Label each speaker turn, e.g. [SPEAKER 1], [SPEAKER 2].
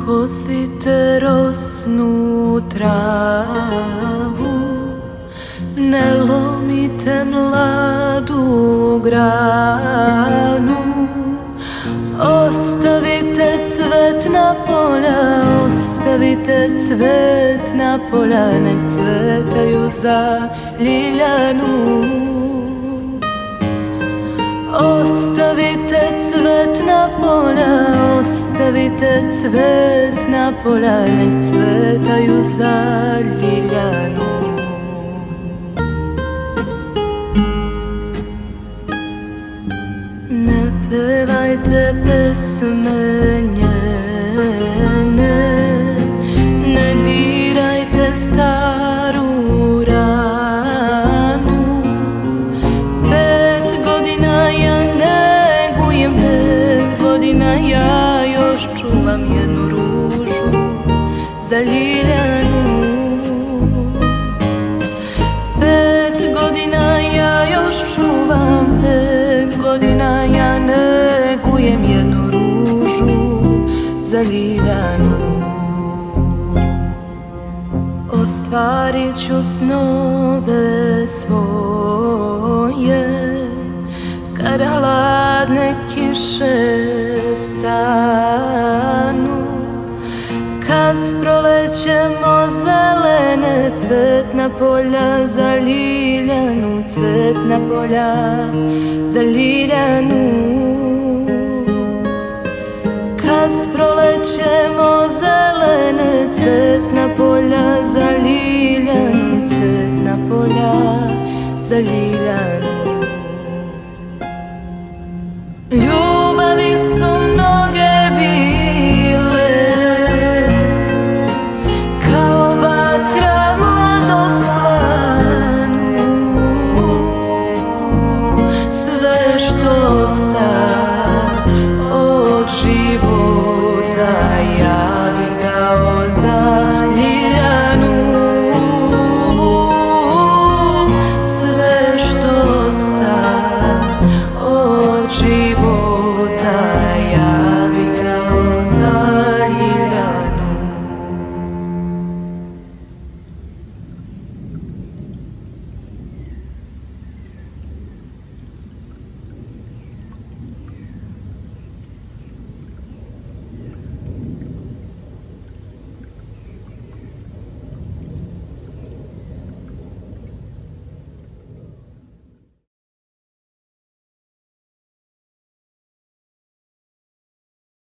[SPEAKER 1] Kosite rosnu travu, ne lomite mladu granu. Ostavite cvetna polja, ostavite cvetna polja, nek cvetaju za Ljiljanu. Ostavite cvetna polja, ostavite cvetna polja, nek cvetaju za Ljiljanu. Ne pevajte pesme njene, ne dirajte staru ranu. 5 godina ja negujem, 5 godina ja još čuvam jednu ružu za Ljiljanu. 5 godina ja još čuvam, 5 godina ja negujem jednu ružu za Ljiljanu. Ostvarit ću snove svoje kad hladne kiše stanu. Kad s prolećemo zelene cvetna polja za Ljiljanu, cvetna polja za Ljiljanu. Kad s prolećemo zelene cvetna polja za Ljiljanu, cvetna polja za Ljiljanu.